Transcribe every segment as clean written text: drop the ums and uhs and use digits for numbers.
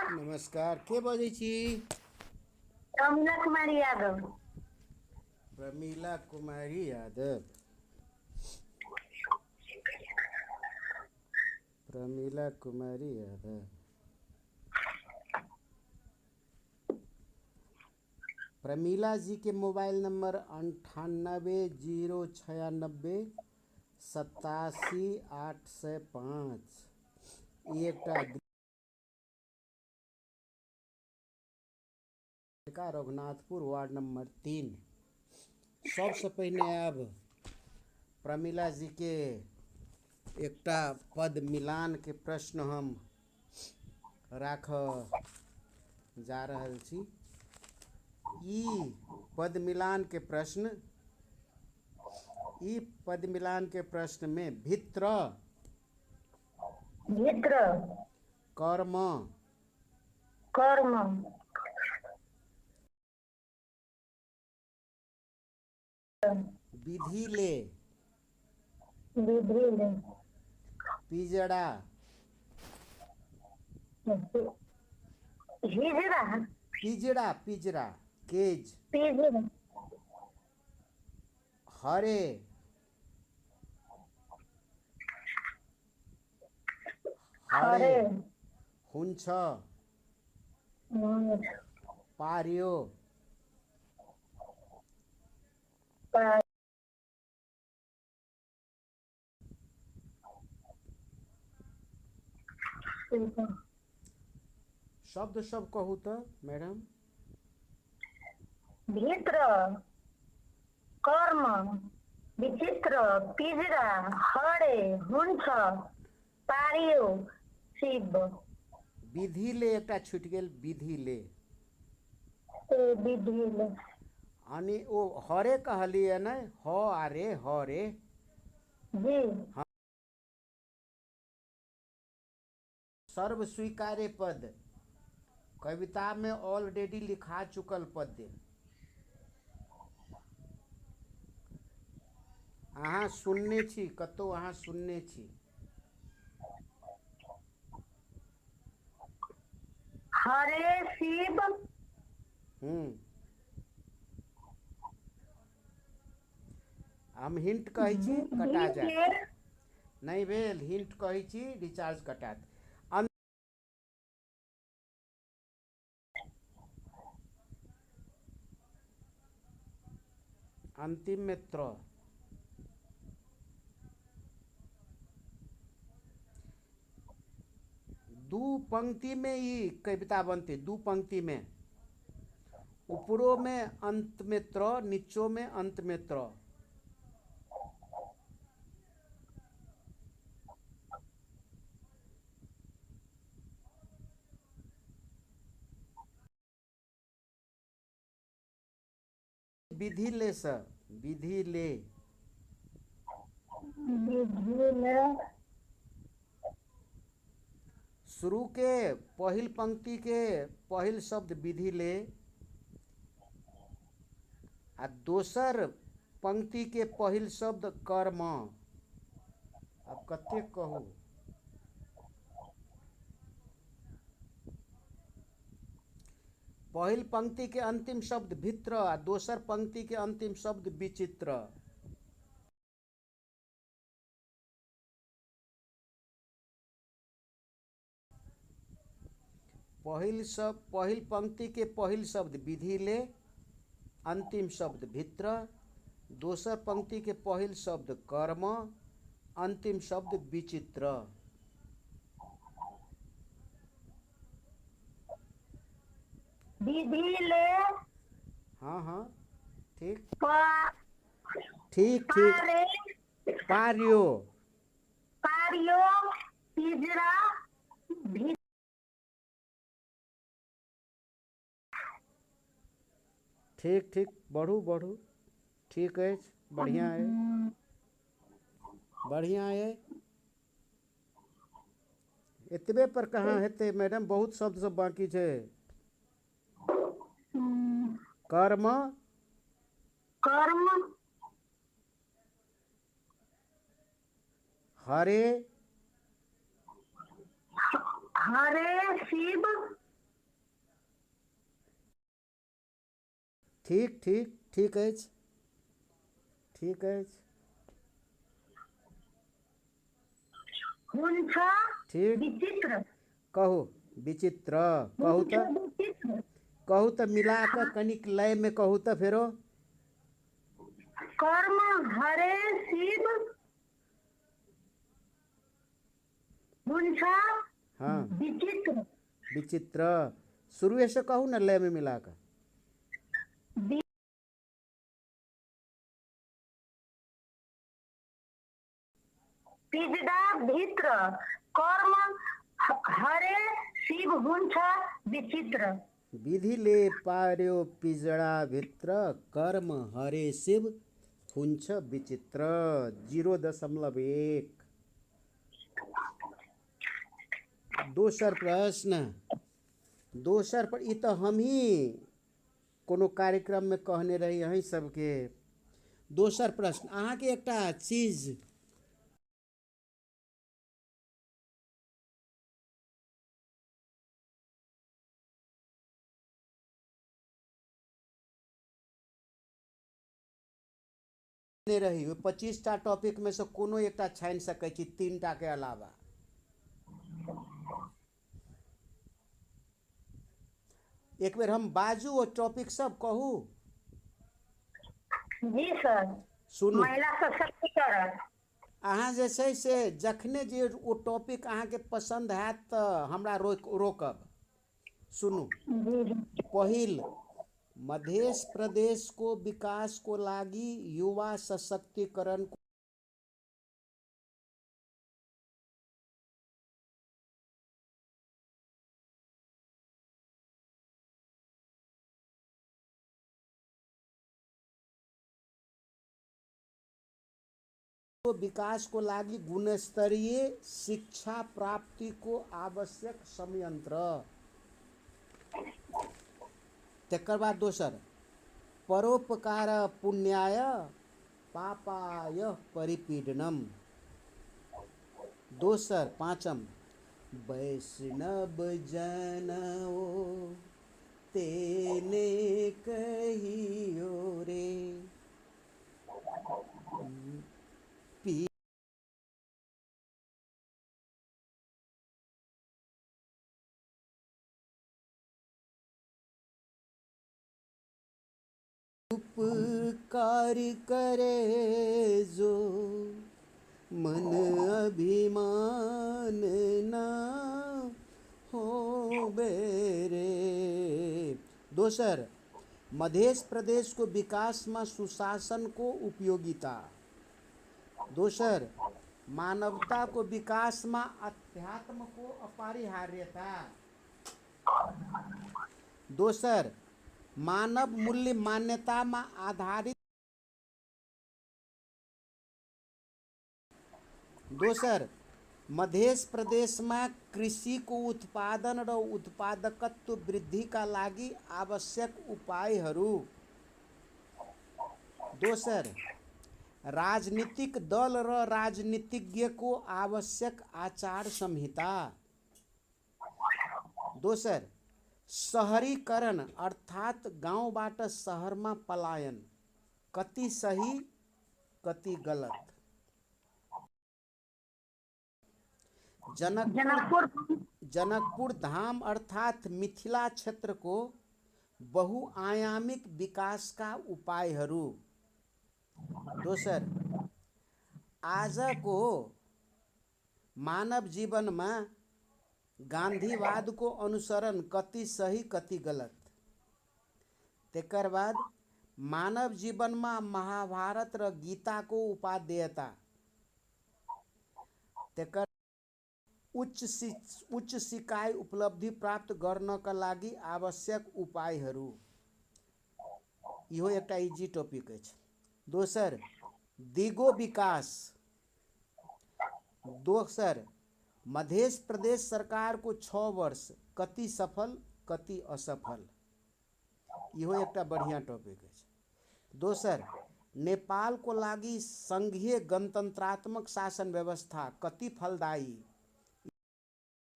नमस्कार, के बजै छी? कमला कुमारी यादव। प्रमीला कुमारी यादव। प्रमीला कुमारी यादव। प्रमीला जी के मोबाइल नंबर 98 096 87 805। ई एकटा रघुनाथपुर वार्ड नंबर 3। सबसे पहिने आब प्रमीला जी के एकटा पद मिलान के प्रश्न हम राख जा रहल छी। ई पद मिलान के प्रश्न में भित्र कर्म विधि ले पिजड़ा पिजड़ा केज हरे हुंछ पारियो शब्द सब कहू तो मैडम। भित्र कर्म विचित्र पिजरा हरे हुंछ पारियो शिव। विधि ले एकटा छूट गेल विधि ले यानी ओ हरे कहलिए न ह आरे हरे जी सर्व स्वीकार्य पद कविता में ऑलरेडी लिखा चुकल पद अहाँ सुनने छी कतो अहाँ सुनने छी हरे शिव हम हिंट कहै छी कटा जाए नहीं भेल हिंट कहै छी रिचार्ज कटात अंतिम में त्र दू पंक्ति में ही कविता बनती दू पंक्ति में ऊपरों में अंत में त्र नीचों में अंत में त्र विधि ले सर विधि ले शुरू के पहिल पंक्ति के पहिल शब्द विधि ले आ दोसर पंक्ति के पहिल शब्द कर्म। अब कते कहू पहिल पंक्ति के अंतिम शब्द भित्र आ दोसर पंक्ति के अंतिम शब्द विचित्र। पहिल पंक्ति के पहिल शब्द विधि ले अंतिम शब्द भित्र दोसर पंक्ति के पहिल शब्द कर्म अंतिम शब्द विचित्र। विधि ले हाँ ठीक ठीक ठीक पारियो पिजरा ठीक ठीक बढ़ू ठीक है बढ़िया है इतबे पर कहाँ हेते मैडम बहुत शब्द सब बाकी है। कर्म हरे शिव ठीक ठीक ठीक अछि, ठीक अछि, हुन्छ ठीक। विचित्र। कहू विचित्र, कहू हुन्छ तऽ, विचित्र। कहू तऽ मिला कऽ कनिक लय में कहू तऽ फेरो। कर्म हरे शिव हुन्छ हाँ विचित्र। विचित्र, शुरुए से कहू ना लय में मिला कऽ। पिजडा भित्र कर्म हरे शिव हुन्छ विचित्र। विधिले पार्यो पिजड़ा भित्र कर्म हरे शिव हुन्छ विचित्र। 0.1। दोसर प्रश्न, दोसर पर, ई तो हम ही कोनो कार्यक्रम में कहने रही अहीं सबके। दोसर प्रश्न, अहाँ के एकटा चीज ने रही, 25टा टॉपिक में से कोनो एकटा छानि सकै छी, 3टा के अलावा। एक बेर हम बाजू ओ टॉपिक सब कहू। जी सर। सुनू, महिला सशक्तिकरण। अहाँ जे छै से जखने जे ओ टॉपिक अहाँके पसंद हैत तऽ हमरा रोकब। सुनू, जी जी। पहिल, मध्य प्रदेश को विकास को लागी युवा सशक्तिकरण को विकास को लागी गुणस्तरीय शिक्षा प्राप्ति को आवश्यक संयंत्र। तकर बाद दोसर, परोपकार पुण्याय पापाय परिपीडनम। दोसर, पांचम, वैष्णव जनओ तेने कहियो रे पी उपकार करे जो मन अभिमान ना हो बेरे। दोसर, मध्य प्रदेश को विकास में सुशासन को उपयोगिता। दोसर, मानवता को विकास में अध्यात्म को अपरिहार्यता। दोसर, मानव मूल्य मान्यता में आधारित। दोसर, मध्य प्रदेश में कृषि को उत्पादन र उत्पादकत्व वृद्धि का लागी आवश्यक उपायहरू। दोसर, राजनीतिक दल र राजनीतिज्ञ को आवश्यक आचार संहिता। दोसर, शहरीकरण अर्थात गाउँबाट शहरमा पलायन, कति सही कति गलत। जनकपुर धाम अर्थात मिथिला क्षेत्र को बहुआयामिक विकास का उपायहरू। दोसर, आजको मानव जीवन में गांधीवाद को अनुसरण, कति सही कति गलत। तेकर बाद मानव जीवन में महाभारत र गीता को उपादेयता। तेकर उच्च सिकाइ उपलब्धि प्राप्त गर्नका लागि आवश्यक उपायहरू। इहो एकटा इजी टॉपिक अछि। दोसर, दिगो विकास। दोसर, मध्य प्रदेश सरकार को 6 वर्ष, कति सफल कति असफल। इहो एकटा बढ़िया टॉपिक अछि। दोसर, नेपाल को लागी संघीय गणतंत्रात्मक शासन व्यवस्था, कति फलदायी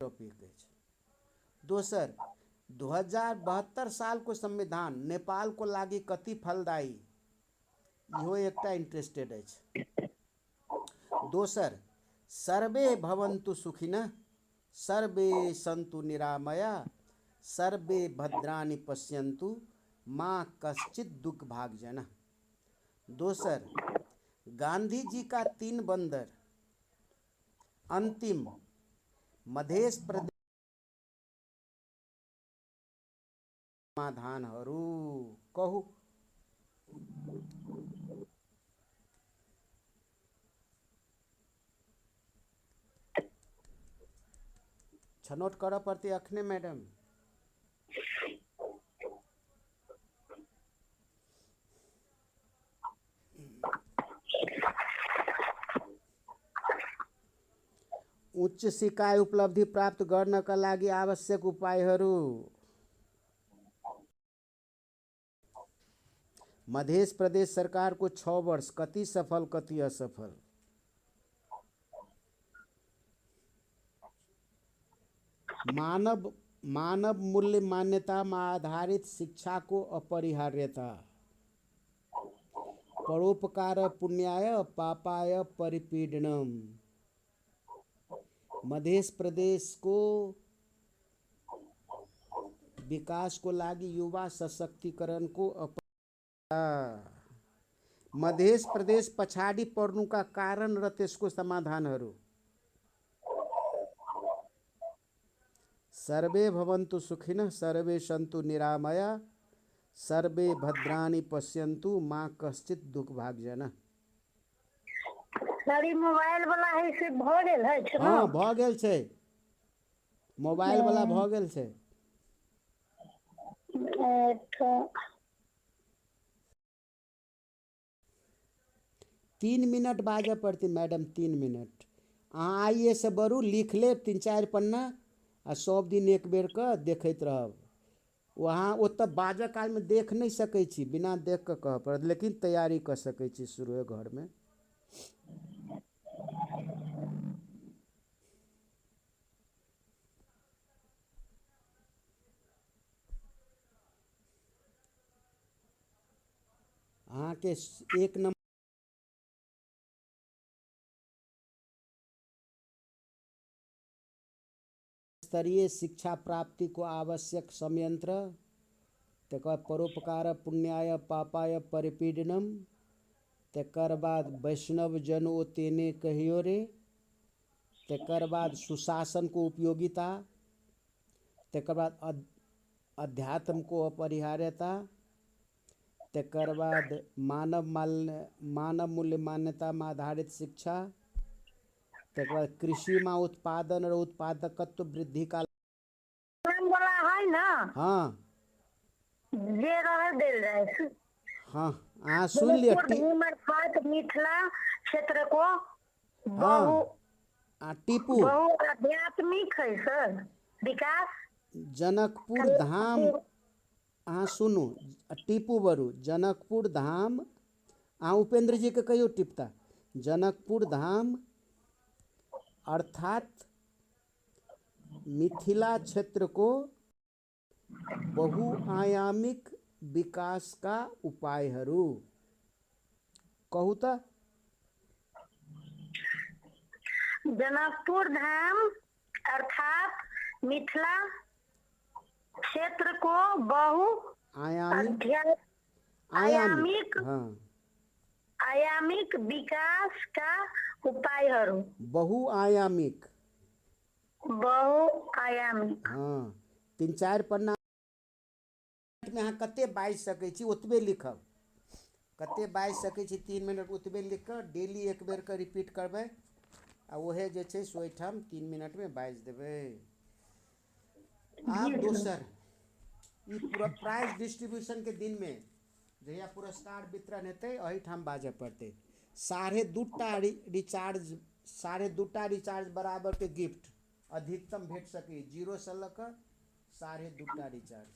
टॉपिक अछि। दोसर, 2072 साल को संविधान नेपाल को लागी कति फलदायी, इहो एकटा इंटरेस्टेड अछि। दोसर, सर्वे भवन्तु सुखिनः सर्वे सन्तु निरामया सर्वे भद्राणि पश्यन्तु माँ कश्चित् दुख भाग्यजनः। दोसर, गांधी जी का 3 बंदर। अंतिम, मध्य प्रदेश समाधानहरू कहू। छनौट करऽ पड़तै अखने मैडम। उच्च सिकाइ उपलब्धि प्राप्त गर्नका लागि आवश्यक उपायहरू। मध्य प्रदेश सरकार को 6 वर्ष, कति सफल कति असफल। मानव मूल्य मान्यता में आधारित शिक्षा को अपरिहार्यता। परोपकार पुण्याय पापाय परिपीडनम। मध्य प्रदेश को विकास को लागी युवा सशक्तिकरण को मध्य प्रदेश पछाडि पर्नुका कारण र त्यसको समाधानहरू। सर्वे भवन्तु सुखिनः सर्वे सन्तु निरामया सर्वे भद्राणि पश्यन्तु माँ कश्चित् दुख भाग्यजनः। सर, मोबाइल वाला है से भ गेल है छै। हाँ, भ गेल छै, मोबाइल वाला भ गेल छै। 3 मिनट बाजऽ पड़ती मैडम, 3 मिनट। अहाँ आइए से बरू लिख लेब 3-4 पन्ना आ सब दिन एक बेर के देखैत रहब। वहाँ ओतऽ बाजऽ काल में देख नहीं सकै छी, बिना देख के कह पड़त, लेकिन तैयारी कर सकै छी शुरुए घर में। अहाँ के 1 नंबर स्तरीय शिक्षा प्राप्ति को आवश्यक संयंत्र। तकर परोपकार पुण्याय पापाय परिपीडनम। तकर बाद वैष्णव जनो तेने कहियो रे। तकर बाद सुशासन को उपयोगिता। तकर बाद अध्यात्म को अपरिहार्यता। तकर बाद मानव मूल्य मान्यता में आधारित शिक्षा। तकर बाद कृषि में उत्पादन और उत्पादकत्व वृद्धि का बोला है ना। हाँ, जे रह देल जाए। हाँ, हाँ सुन लिया। मिथिला क्षेत्र को हाँ, टीपू आध्यात्मिक है सर विकास। जनकपुर धाम, हाँ सुनू, टीपू बरू जनकपुर धाम। हाँ, उपेंद्र जी के कहियो टिपता। जनकपुर धाम अर्थात मिथिला क्षेत्र को बहुआयामिक विकास का उपायहरू कहू त। जनकपुर धाम अर्थात मिथिला क्षेत्र को आयामिक विकास का उपायहरू। बहुआयामिक। हाँ, 3-4 पन्ना में अहाँ कते बाजि सकै छी ओतबे लिखब। कते बाजि सकै छी 3 मिनट ओतबे लिख कऽ डेली एक बेर के रिपीट करबै आ ओहे जे छै से ओहिठाम 3 मिनट में बाजि देबै। आब दोसर, ई पूरा प्राइज डिस्ट्रीब्यूशन के दिन में जहिया पुरस्कार वितरण हेतै एहिठाम बाजऽ पड़तै। 2.5 रिचार्ज बराबर के गिफ्ट अधिकतम भेट सकै, 0 से लऽ कऽ 2.5 रिचार्ज।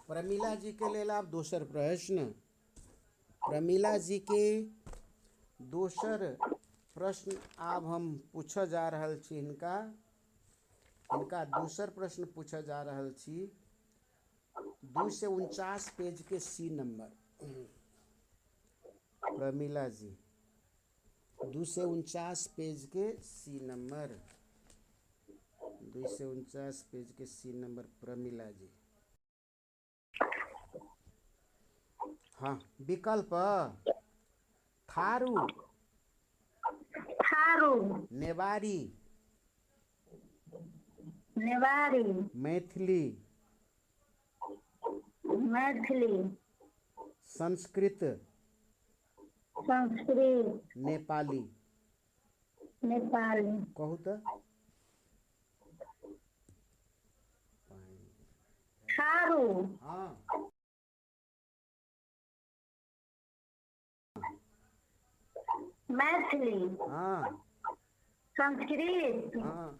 प्रमिला जी के लेल आब दोसर प्रश्न। प्रमिला जी के दोसर प्रश्न आब हम पूछऽ जा रहल छी हिनका इनका दूसर प्रश्न पूछा जा रहल छी 249 पेज के सी नंबर। प्रमिला जी 249 पेज के सी नंबर, 249 पेज के सी नंबर प्रमिला जी। हाँ, विकल्प थारू, थारू, नेवारी, नेवारी, मैथिली, मैथिली, संस्कृत, संस्कृत, नेपाली। नेपाली। कहू तो थारू, हाँ, मैथिली, हाँ, संस्कृत, हाँ।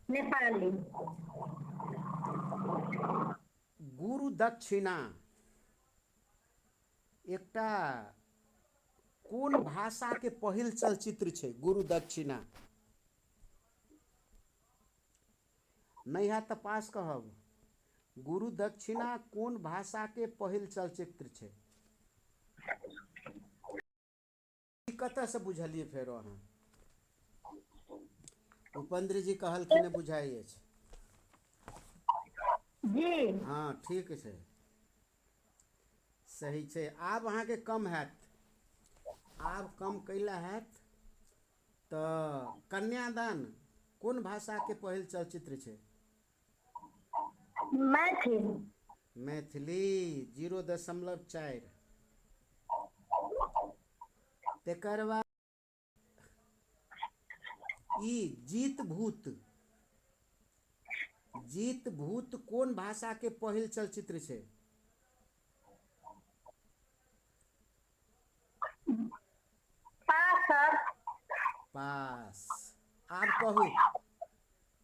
नेपाली। गुरु दक्षिणा एकटा कोन भाषा के पहिल चलचित्र छै? गुरु दक्षिणा नहीं है तो पास कहब। गुरु दक्षिणा कोन भाषा के पहिल चलचित्र छै? कतऽ से बुझलिए फेर अहाँ? उपेंद्र जी कहलखिन बुझाइ अछि। जी हाँ ठीक छै, सही छै। आब अहाँके कम हैत, आब कम कैला हैत। तो कन्यादान कोन भाषा के पहिल चलचित्र छै? मैथिली। मैथिली 0.4। तेकर बाद ई जीत भूत, जीत भूत कोन भाषा के पहिल चलचित्र छै? पास सर। पास। आब कहू।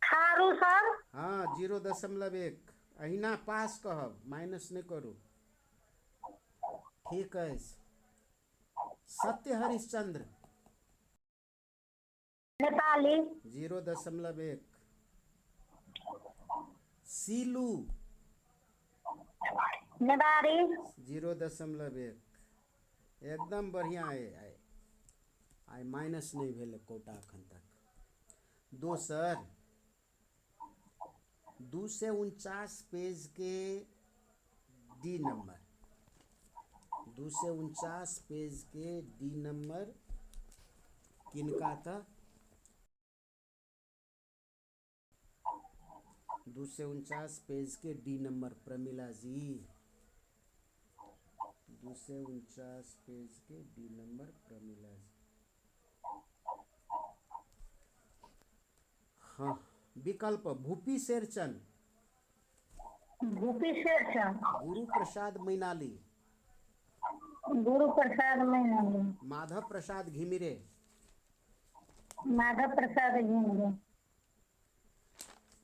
थारू सर। हाँ 0.1। अहिना पास कहब, माइनस नहीं करू। ठीक है। सत्य हरिश्चंद्र नेपाली। 0.1। सीलू नेवारी। 0.1। एकदम बढ़िया है। आई माइनस नहीं भेल कोटा अखन तक। दोसर 249 पेज के डी नंबर, 249 पेज के डी नंबर किनका था? 249 पेज के डी नंबर प्रमिला जी, 249 पेज के डी नंबर प्रमिला जी। हाँ, विकल्प भूपी शेरचन, भूपी शेरचन, गुरु प्रसाद मैनाली, गुरु प्रसाद मैनाली, माधव प्रसाद घिमिरे, माधव प्रसाद घिमिरे,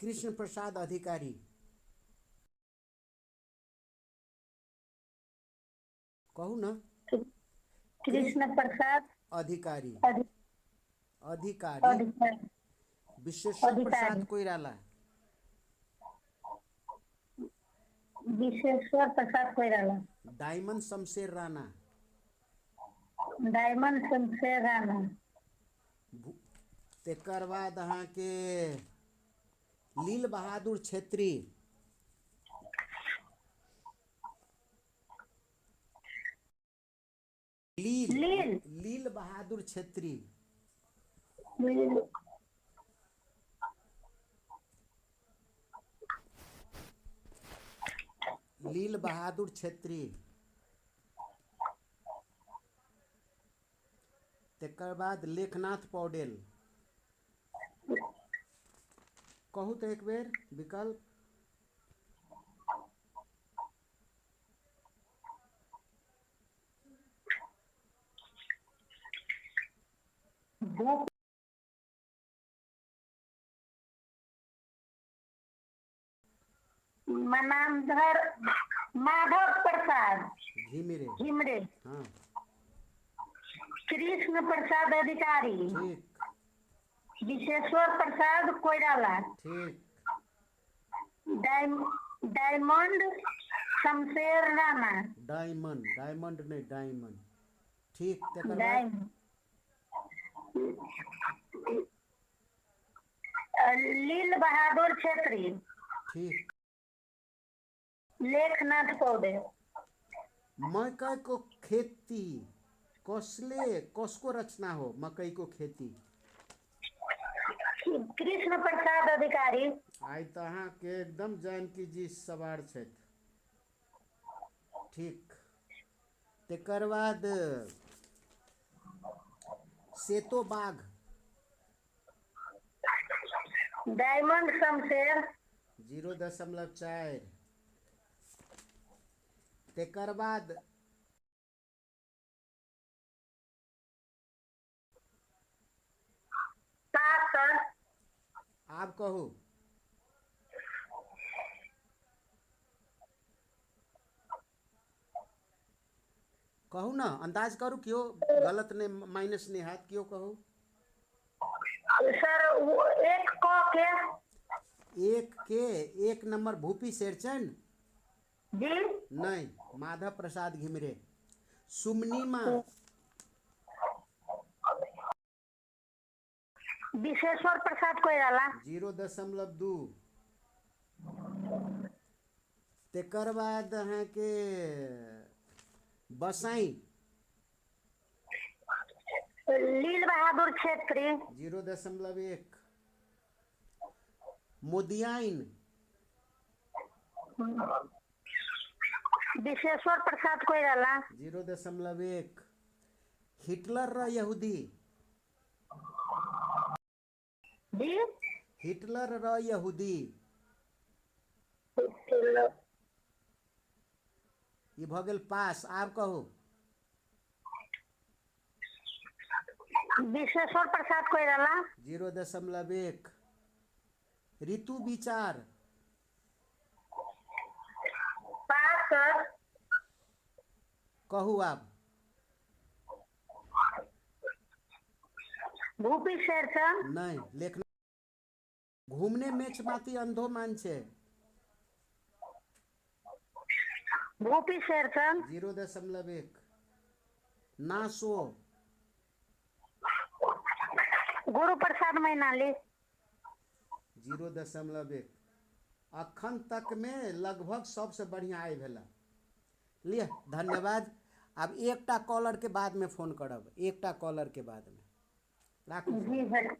कृष्ण प्रसाद अधिकारी। कहू ना। कृष्ण प्रसाद अधिकारी, अधिकारी, अधिकारी, विश्वेश्वर प्रसाद कोइराला, विश्वेश्वर प्रसाद कोइराला, डायमंड शमशेर राणा, डायमंड शमशेर राणा, तेकर बाद अहाँ के लील बहादुर छेत्री, लील बहादुर छेत्री, लील बहादुर छेत्री। तेकर बाद लेखनाथ पौडेल। कहू तो एक बेर विकल्प। मनांधर माधव प्रसाद घिमिरे। घिमिरे, हाँ कृष्ण प्रसाद अधिकारी, ठीक, विश्वेश्वर प्रसाद कोइराला, ठीक। Diamond Shamsher Rana. Diamond, diamond नहीं, डायमंड। ठीक, तकर बाद डायमंड लील बहादुर छेत्री। ठीक। लेखनाथ पौडे। मकई को खेती कसको रचना हो, मकई को खेती। कृष्ण प्रसाद अधिकारी। आइ तऽ अहाँके एकदम जानकी जी सवार छथि। ठीक, तकर बाद सेतो बाघ। डायमंड शमशेर। 0.4। तकर बाद सात। आब कहू। कहू ना, अंदाज करू, क्यों गलत नहीं, माइनस नहीं हैत, क्यों कहू। सर एक क के। एक के, एक नंबर भूपी शेरचंद जी। नहीं, माधव प्रसाद घिमरे। सुमनी माँ। विशेश्वर प्रसाद कोइराला। 0.2। तकर बाद अहाँके बसाई। लील बहादुर छेत्री। 0.1। मोदियाइन। विशेश्वर प्रसाद कोइराला। 0.1। हिटलर र यहूदी। जी। हिटलर र यहूदी। ये भऽ गेल पास। आब कहू। विशेश्वर प्रसाद कोइराला। 0.1। ऋतु विचार। पास सर। कहू आब। भूपी शेरचंद। नहीं, लेखना। घूमने मेच माती अंधो मान छे। भूपी शेरचंद। 0.1। नासो। गुरु प्रसाद मैनाली। 0.1। अखन तक में लगभग सबसे बढ़िया आइ भेला। लिया, धन्यवाद। अब एकटा कॉलर के बाद में फोन करब, एकटा कॉलर के बाद में राखू। जी सर।